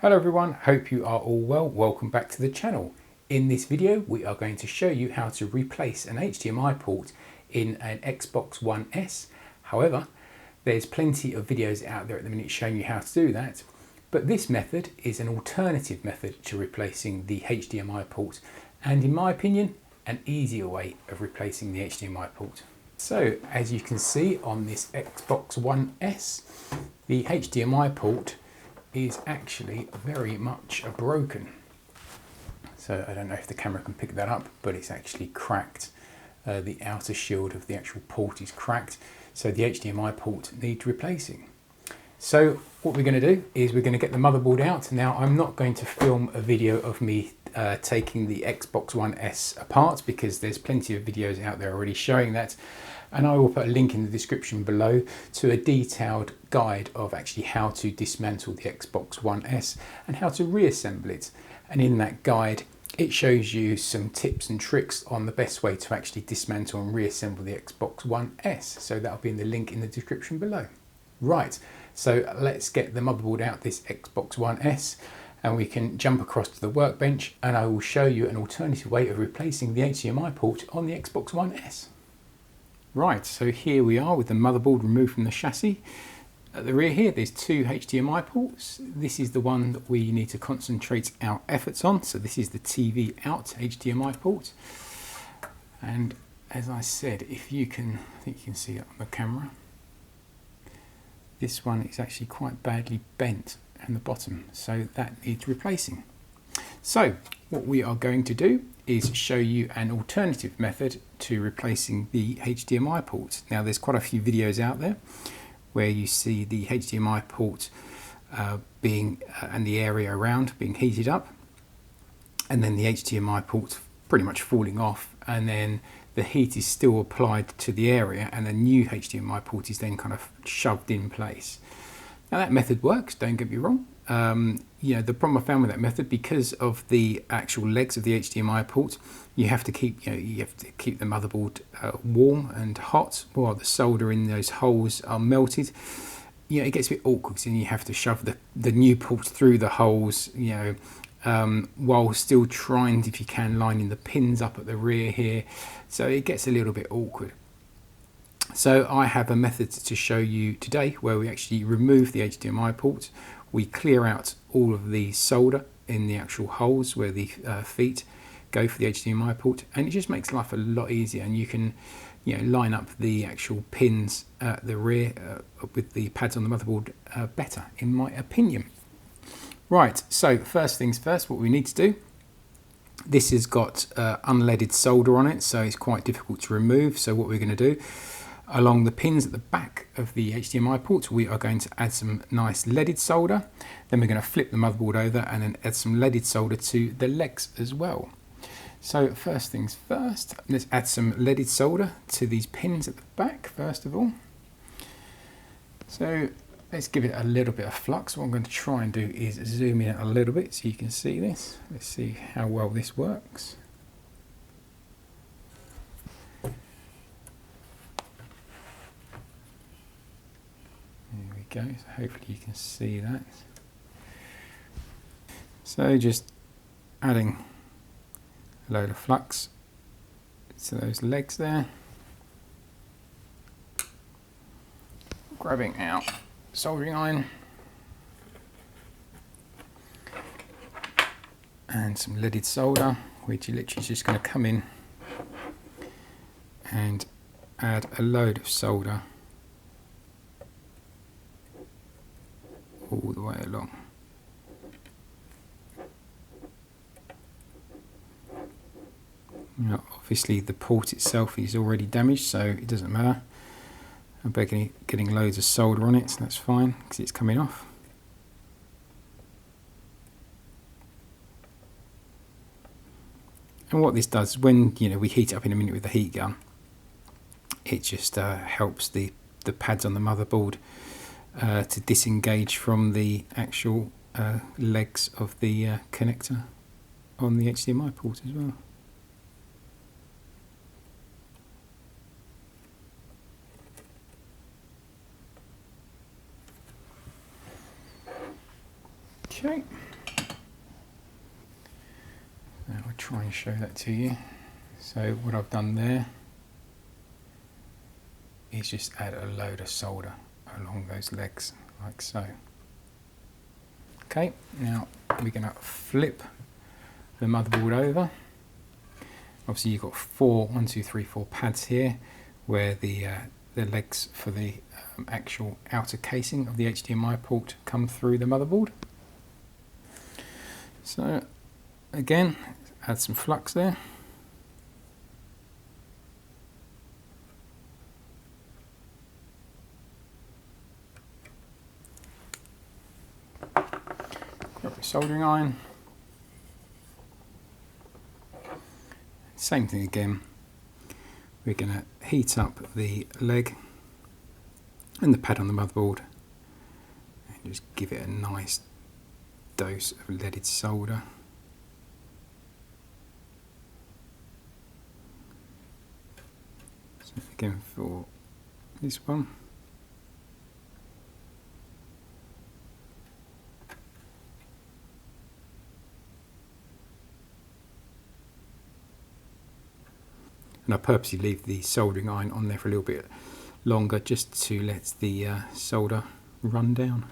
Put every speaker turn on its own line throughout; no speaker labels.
Hello everyone, hope you are all well. Welcome back to the channel. In this video we are going to show you how to replace an HDMI port in an Xbox One S. However, there's plenty of videos out there at the minute showing you how to do that, but this method is an alternative method to replacing the HDMI port, and in my opinion an easier way of replacing the HDMI port. So as you can see on this Xbox One S, the HDMI port is actually very much broken. So I don't know if the camera can pick that up, but it's actually cracked. The outer shield of the actual port is cracked, so the HDMI port needs replacing. So what we're going to do is we're going to get the motherboard out. Now I'm not going to film a video of me taking the Xbox One S apart, because there's plenty of videos out there already showing that, and I will put a link in the description below to a detailed guide of actually how to dismantle the Xbox One S and how to reassemble it. And in that guide it shows you some tips and tricks on the best way to actually dismantle and reassemble the Xbox One S. So that'll be in the link in the description below. Right, so let's get the motherboard out this Xbox One S, and we can jump across to the workbench and I will show you an alternative way of replacing the HDMI port on the Xbox One S. Right, so here we are with the motherboard removed from the chassis. At the rear here there's two HDMI ports. This is the one that we need to concentrate our efforts on. So this is the TV out HDMI port. And as I said, if you can, I think you can see it on the camera, this one is actually quite badly bent in the bottom, so that needs replacing. So what we are going to do is show you an alternative method to replacing the HDMI port. Now there's quite a few videos out there where you see the HDMI port and the area around being heated up, and then the HDMI port pretty much falling off, and then the heat is still applied to the area and the new HDMI port is then kind of shoved in place. Now that method works, don't get me wrong. The problem I found with that method, because of the actual legs of the HDMI port, you have to keep the motherboard warm and hot while the solder in those holes are melted. It gets a bit awkward, and you have to shove the new port through the holes, while still trying, if you can, lining the pins up at the rear here. So it gets a little bit awkward. So I have a method to show you today where we actually remove the HDMI port. We clear out all of the solder in the actual holes where the feet go for the HDMI port, and it just makes life a lot easier, and you can line up the actual pins at the rear with the pads on the motherboard better, in my opinion. Right, so first things first, what we need to do, this has got unleaded solder on it, so it's quite difficult to remove. So what we're going to do, along the pins at the back of the HDMI port, we are going to add some nice leaded solder. Then we're going to flip the motherboard over and then add some leaded solder to the legs as well. So first things first, let's add some leaded solder to these pins at the back first of all. So let's give it a little bit of flux. What I'm going to try and do is zoom in a little bit so you can see this. Let's see how well this works. There we go, so hopefully you can see that. So just adding a load of flux to those legs there. Grabbing out soldering iron and some leaded solder, which you're literally just going to come in and add a load of solder all the way along. Now, obviously the port itself is already damaged, so it doesn't matter. I'm getting loads of solder on it, so that's fine because it's coming off. And what this does, when we heat it up in a minute with the heat gun, it just helps the pads on the motherboard to disengage from the actual legs of the connector on the HDMI port as well. Okay. I'll try and show that to you. So what I've done there is just add a load of solder along those legs, like so. Okay, now we're going to flip the motherboard over. Obviously you've got four pads here where the legs for the actual outer casing of the HDMI port come through the motherboard. So again, add some flux there. Grab a soldering iron. Same thing again. We're going to heat up the leg and the pad on the motherboard and just give it a nice dose of leaded solder. So again for this one. And I purposely leave the soldering iron on there for a little bit longer just to let the solder run down.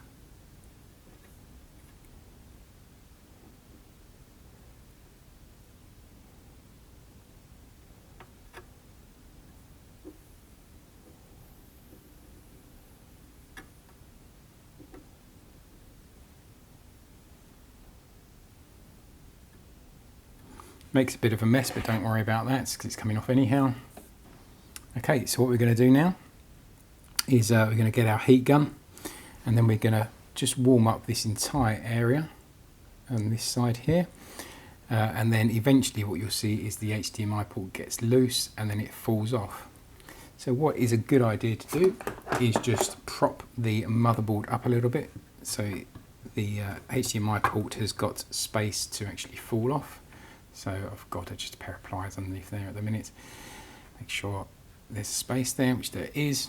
Makes a bit of a mess, but don't worry about that because it's coming off anyhow. Okay, so what we're going to do now is we're going to get our heat gun, and then we're going to just warm up this entire area on this side here, and then eventually what you'll see is the HDMI port gets loose and then it falls off. So what is a good idea to do is just prop the motherboard up a little bit so the HDMI port has got space to actually fall off. So I've got just a pair of pliers underneath there at the minute. Make sure there's space there, which there is.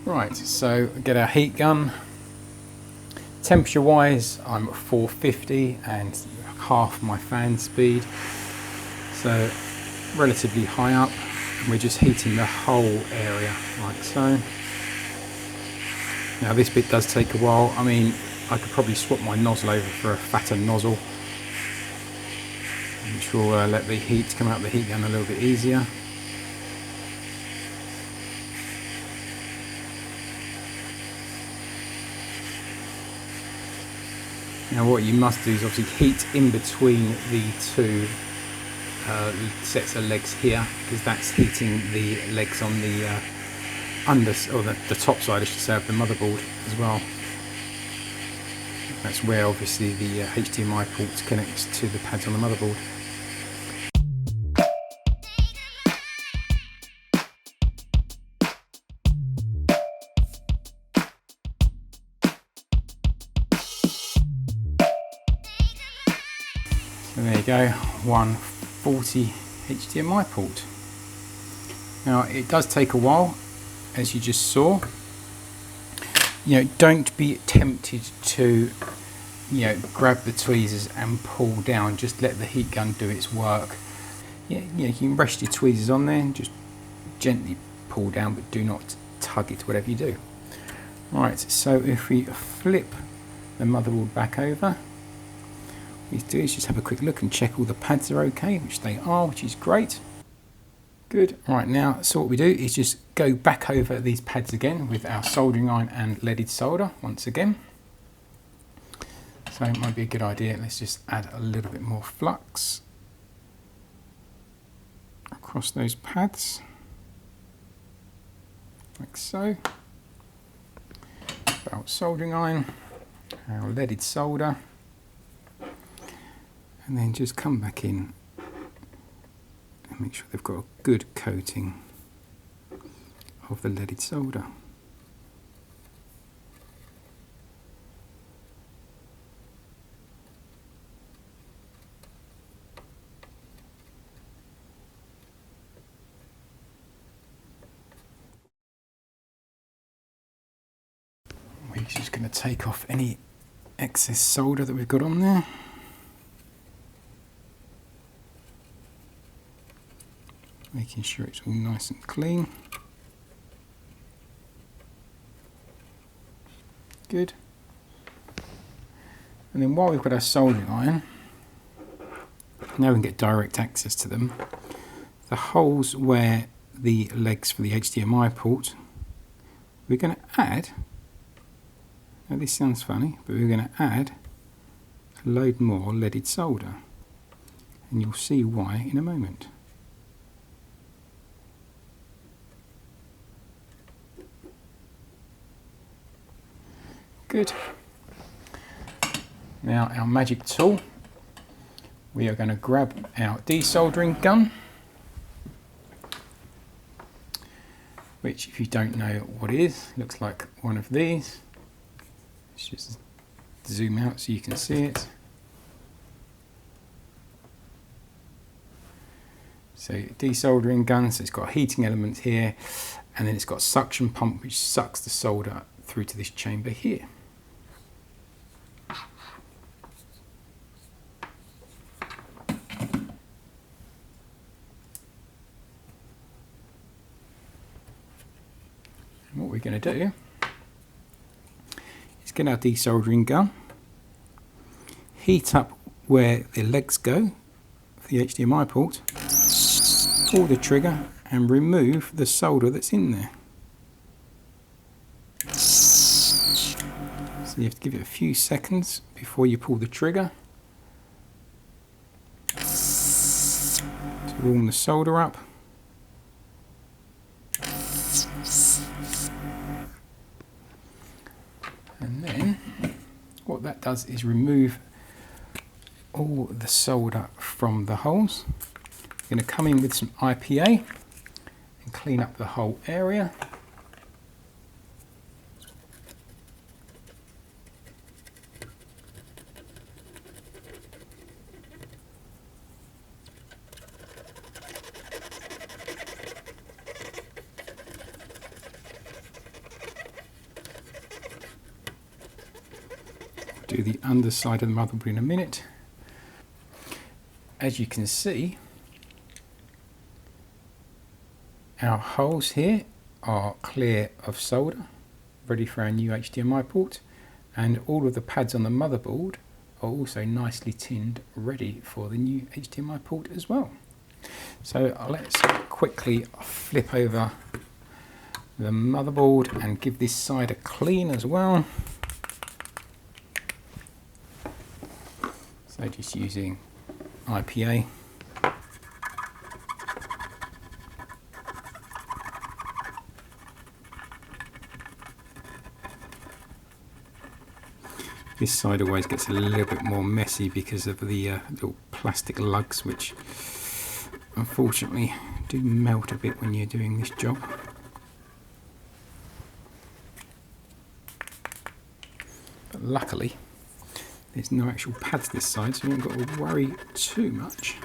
Right, so get our heat gun. Temperature wise, I'm at 450 and half my fan speed. So relatively high up. And we're just heating the whole area like so. Now this bit does take a while. I mean, I could probably swap my nozzle over for a fatter nozzle, which will let the heat come out of the heat gun a little bit easier. Now what you must do is obviously heat in between the two sets of legs here, because that's heating the legs on the the top side, I should say, of the motherboard as well. That's where obviously the HDMI port connects to the pads on the motherboard. So there you go, 140 HDMI port. Now it does take a while, as you just saw. You know, don't be tempted to, you know, grab the tweezers and pull down. Just let the heat gun do its work. Yeah, you can rest your tweezers on there and just gently pull down, but do not tug it, whatever you do. Right, so if we flip the motherboard back over, what we do is just have a quick look and check all the pads are okay, which they are, which is great. Good. Right, now, so what we do is just go back over these pads again with our soldering iron and leaded solder once again. So it might be a good idea. Let's just add a little bit more flux across those pads, like so. Our soldering iron, our leaded solder, and then just come back in and make sure they've got a good coating of the leaded solder. We're just going to take off any excess solder that we've got on there. making sure it's all nice and clean. Good. And then while we've got our soldering iron, now we can get direct access to them. The holes where the legs for the HDMI port, we're going to add, now this sounds funny, but we're going to add a load more leaded solder, and you'll see why in a moment. Good. Now our magic tool, we are going to grab our desoldering gun, which, if you don't know what it is, looks like one of these. Let's just zoom out so you can see it. So desoldering gun, so it's got a heating element here, and then it's got a suction pump which sucks the solder through to this chamber here. What we're going to do is get our desoldering gun, heat up where the legs go for the HDMI port, pull the trigger and remove the solder that's in there. So you have to give it a few seconds before you pull the trigger to warm the solder up. And then what that does is remove all the solder from the holes. I'm going to come in with some IPA and clean up the whole area. Do the underside of the motherboard in a minute. As you can see, our holes here are clear of solder, ready for our new HDMI port, and all of the pads on the motherboard are also nicely tinned, ready for the new HDMI port as well. So let's quickly flip over the motherboard and give this side a clean as well. So just using IPA. This side always gets a little bit more messy because of the little plastic lugs, which unfortunately do melt a bit when you're doing this job. But luckily there's no actual pads this side, so you haven't got to worry too much,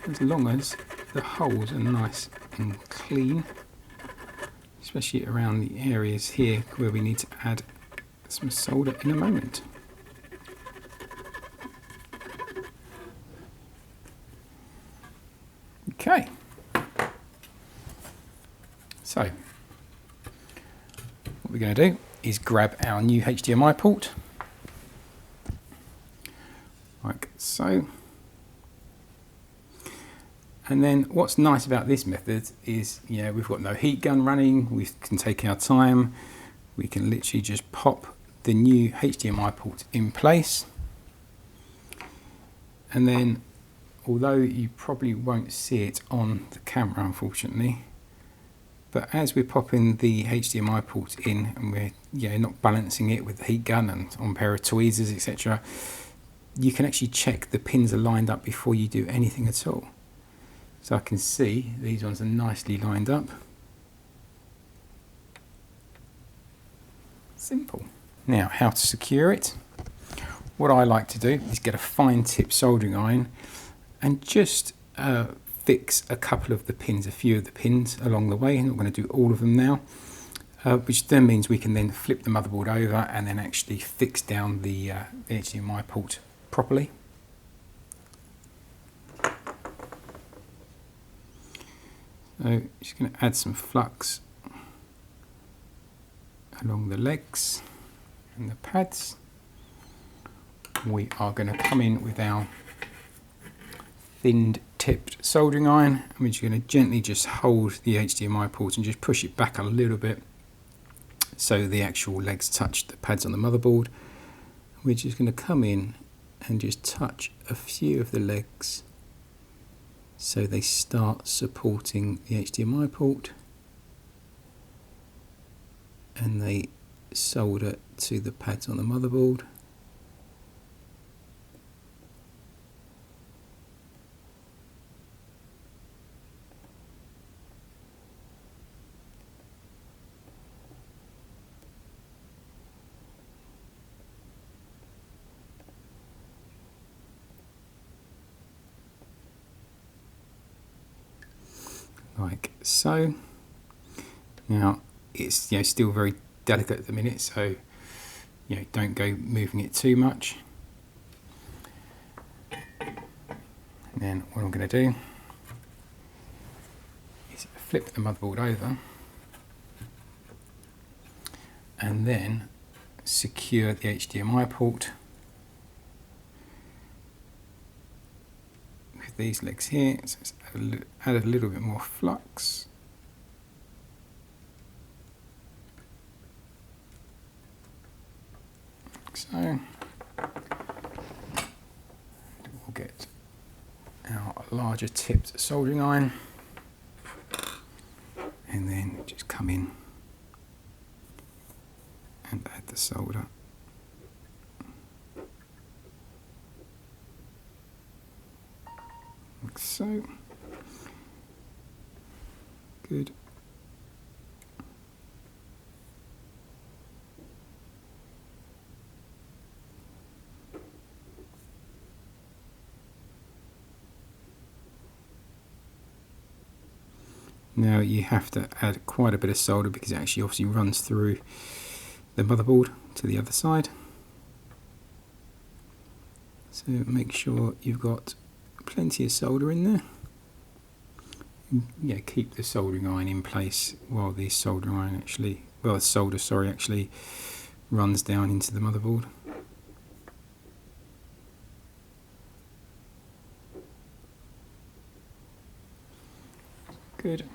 as long as the holes are nice and clean, especially around the areas here where we need to add some solder in a moment. Okay, so what we're going to do is grab our new HDMI port, like so. And then what's nice about this method is, we've got no heat gun running, we can take our time, we can literally just pop the new HDMI port in place. And then, although you probably won't see it on the camera unfortunately, but as we're popping the HDMI port in and we're not balancing it with the heat gun and on a pair of tweezers, etc., you can actually check the pins are lined up before you do anything at all. So I can see these ones are nicely lined up. Simple. Now, how to secure it. What I like to do is get a fine tip soldering iron and just fix a couple of the pins, a few of the pins along the way. I'm not going to do all of them now, which then means we can then flip the motherboard over and then actually fix down the HDMI port properly. So just going to add some flux along the legs and the pads. We are going to come in with our thinned tipped soldering iron, and we're just going to gently just hold the HDMI port and just push it back a little bit so the actual legs touch the pads on the motherboard. We're just going to come in and just touch a few of the legs so they start supporting the HDMI port and they solder to the pads on the motherboard. Like so. Now it's still very delicate at the minute, so don't go moving it too much. And then what I'm going to do is flip the motherboard over and then secure the HDMI port with these legs here. So let's add a little bit more flux. So we'll get our larger tipped soldering iron and then just come in and add the solder. Like so. Good. Now you have to add quite a bit of solder because it actually obviously runs through the motherboard to the other side. So make sure you've got plenty of solder in there. Yeah, keep the soldering iron in place while the soldering iron actually, well, the solder, sorry, actually runs down into the motherboard. Good.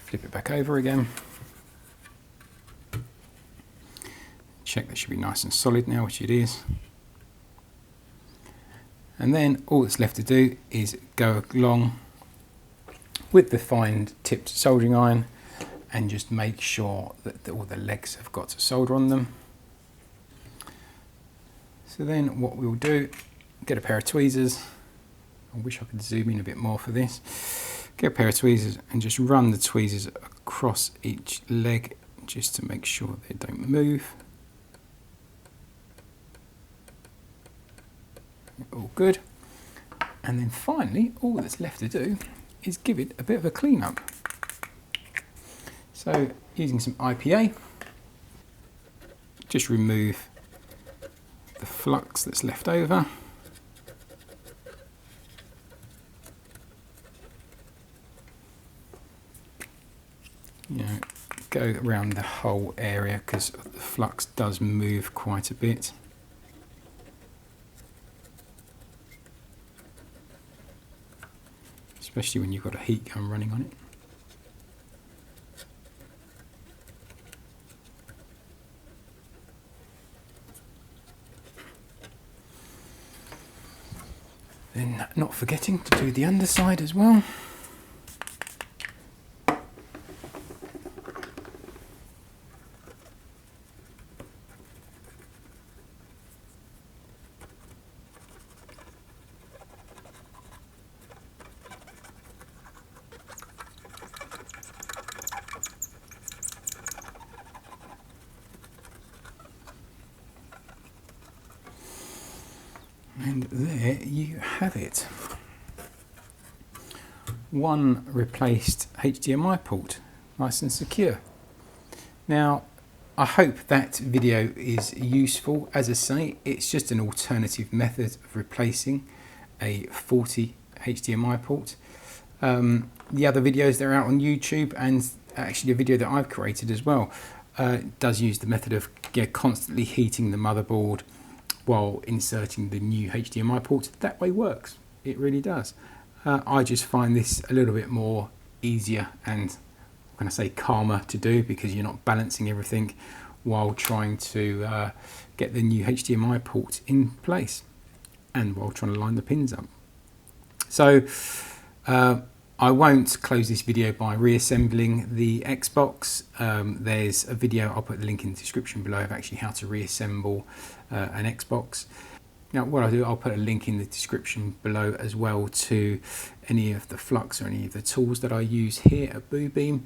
Flip it back over again. Check that should be nice and solid now, which it is. And then all that's left to do is go along with the fine tipped soldering iron and just make sure that all the legs have got solder on them. So then what we'll do, get a pair of tweezers. I wish I could zoom in a bit more for this. Get a pair of tweezers and just run the tweezers across each leg just to make sure they don't move. All good. And then finally, all that's left to do is give it a bit of a clean up. So using some IPA, just remove the flux that's left over. Go around the whole area because the flux does move quite a bit. Especially when you've got a heat gun running on it. Then not forgetting to do the underside as well. And there you have it. One replaced HDMI port, nice and secure. Now, I hope that video is useful. As I say, it's just an alternative method of replacing a faulty HDMI port. The other videos that are out on YouTube, and actually a video that I've created as well, does use the method of constantly heating the motherboard while inserting the new HDMI port. That way works. It really does. I just find this a little bit more easier and, when I say calmer, to do, because you're not balancing everything while trying to get the new HDMI port in place and while trying to line the pins up. So I won't close this video by reassembling the Xbox. There's a video, I'll put the link in the description below, of actually how to reassemble an Xbox. Now what I'll do, I'll put a link in the description below as well to any of the flux or any of the tools that I use here at Bluebeam.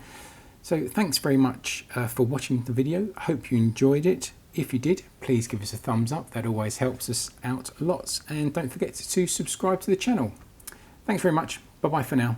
So thanks very much for watching the video. I hope you enjoyed it. If you did, please give us a thumbs up. That always helps us out lots. And don't forget to subscribe to the channel. Thanks very much. Bye bye for now.